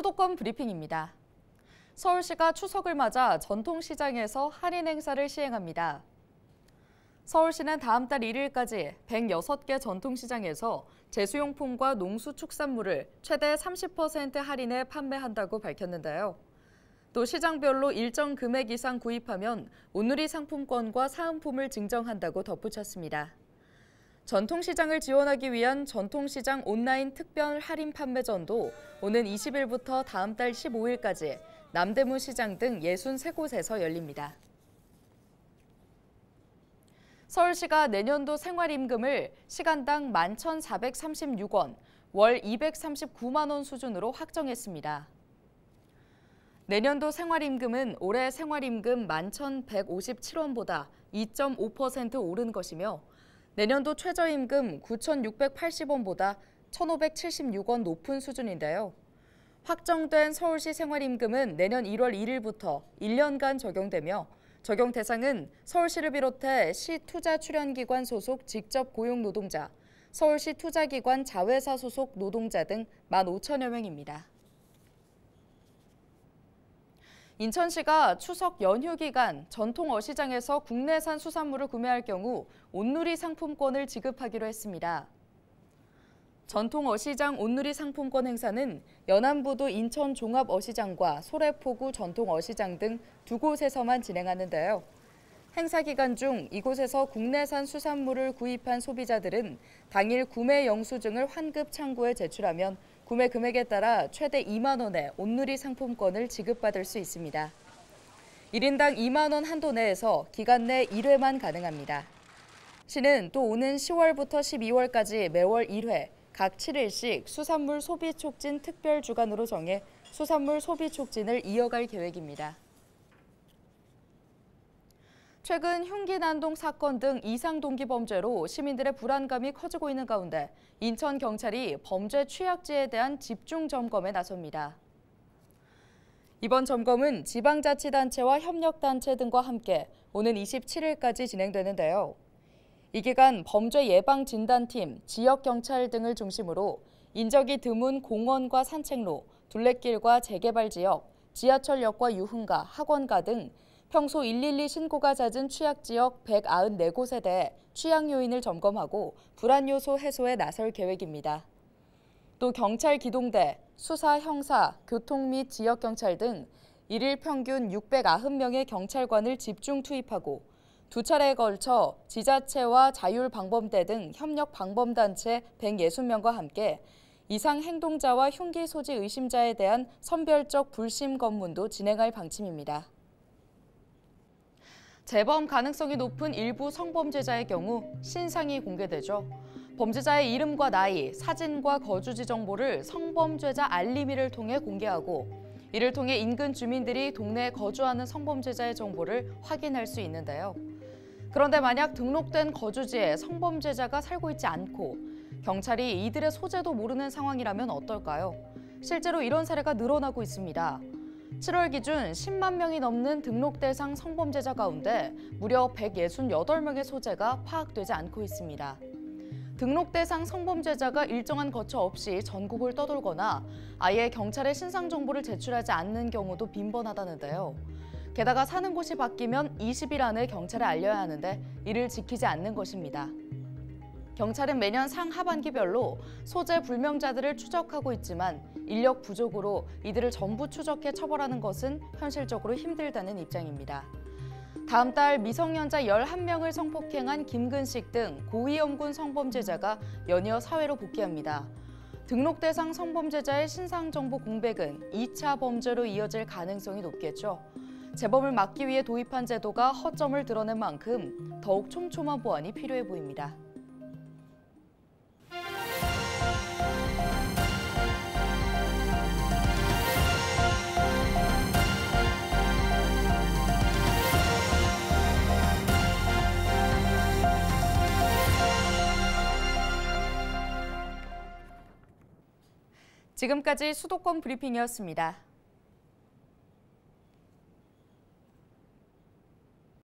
수도권 브리핑입니다. 서울시가 추석을 맞아 전통시장에서 할인 행사를 시행합니다. 서울시는 다음 달 1일까지 106개 전통시장에서 제수용품과 농수축산물을 최대 30% 할인해 판매한다고 밝혔는데요. 또 시장별로 일정 금액 이상 구입하면 온누리 상품권과 사은품을 증정한다고 덧붙였습니다. 전통시장을 지원하기 위한 전통시장 온라인 특별 할인 판매전도 오는 20일부터 다음 달 15일까지 남대문 시장 등 63곳에서 열립니다. 서울시가 내년도 생활임금을 시간당 11,436원, 월 239만 원 수준으로 확정했습니다. 내년도 생활임금은 올해 생활임금 11,157원보다 2.5% 오른 것이며 내년도 최저임금 9,680원보다 1,576원 높은 수준인데요. 확정된 서울시 생활임금은 내년 1월 1일부터 1년간 적용되며 적용 대상은 서울시를 비롯해 시 투자출연기관 소속 직접 고용 노동자, 서울시 투자기관 자회사 소속 노동자 등 15,000여 명입니다. 인천시가 추석 연휴 기간 전통 어시장에서 국내산 수산물을 구매할 경우 온누리 상품권을 지급하기로 했습니다. 전통 어시장 온누리 상품권 행사는 연안부두 인천 종합어시장과 소래포구 전통 어시장 등 두 곳에서만 진행하는데요. 행사 기간 중 이곳에서 국내산 수산물을 구입한 소비자들은 당일 구매 영수증을 환급 창구에 제출하면 구매 금액에 따라 최대 2만 원의 온누리 상품권을 지급받을 수 있습니다. 1인당 2만 원 한도 내에서 기간 내 1회만 가능합니다. 시는 또 오는 10월부터 12월까지 매월 1회, 각 7일씩 수산물 소비 촉진 특별 주간으로 정해 수산물 소비 촉진을 이어갈 계획입니다. 최근 흉기 난동 사건 등 이상 동기 범죄로 시민들의 불안감이 커지고 있는 가운데 인천경찰이 범죄 취약지에 대한 집중 점검에 나섭니다. 이번 점검은 지방자치단체와 협력단체 등과 함께 오는 27일까지 진행되는데요. 이 기간 범죄 예방 진단팀, 지역경찰 등을 중심으로 인적이 드문 공원과 산책로, 둘레길과 재개발 지역, 지하철역과 유흥가, 학원가 등 평소 112 신고가 잦은 취약지역 194곳에 대해 취약 요인을 점검하고 불안 요소 해소에 나설 계획입니다. 또 경찰 기동대, 수사, 형사, 교통 및 지역경찰 등 일일 평균 690명의 경찰관을 집중 투입하고 두 차례에 걸쳐 지자체와 자율방범대 등 협력방범단체 160명과 함께 이상 행동자와 흉기 소지 의심자에 대한 선별적 불심 검문도 진행할 방침입니다. 재범 가능성이 높은 일부 성범죄자의 경우 신상이 공개되죠. 범죄자의 이름과 나이, 사진과 거주지 정보를 성범죄자 알림이를 통해 공개하고 이를 통해 인근 주민들이 동네에 거주하는 성범죄자의 정보를 확인할 수 있는데요. 그런데 만약 등록된 거주지에 성범죄자가 살고 있지 않고 경찰이 이들의 소재도 모르는 상황이라면 어떨까요? 실제로 이런 사례가 늘어나고 있습니다. 7월 기준 10만 명이 넘는 등록 대상 성범죄자 가운데 무려 168명의 소재가 파악되지 않고 있습니다. 등록 대상 성범죄자가 일정한 거처 없이 전국을 떠돌거나 아예 경찰에 신상 정보를 제출하지 않는 경우도 빈번하다는데요. 게다가 사는 곳이 바뀌면 20일 안에 경찰에 알려야 하는데 이를 지키지 않는 것입니다. 경찰은 매년 상하반기별로 소재 불명자들을 추적하고 있지만 인력 부족으로 이들을 전부 추적해 처벌하는 것은 현실적으로 힘들다는 입장입니다. 다음 달 미성년자 11명을 성폭행한 김근식 등 고위험군 성범죄자가 연이어 사회로 복귀합니다. 등록 대상 성범죄자의 신상 정보 공백은 2차 범죄로 이어질 가능성이 높겠죠. 재범을 막기 위해 도입한 제도가 허점을 드러낸 만큼 더욱 촘촘한 보완이 필요해 보입니다. 지금까지 수도권 브리핑이었습니다.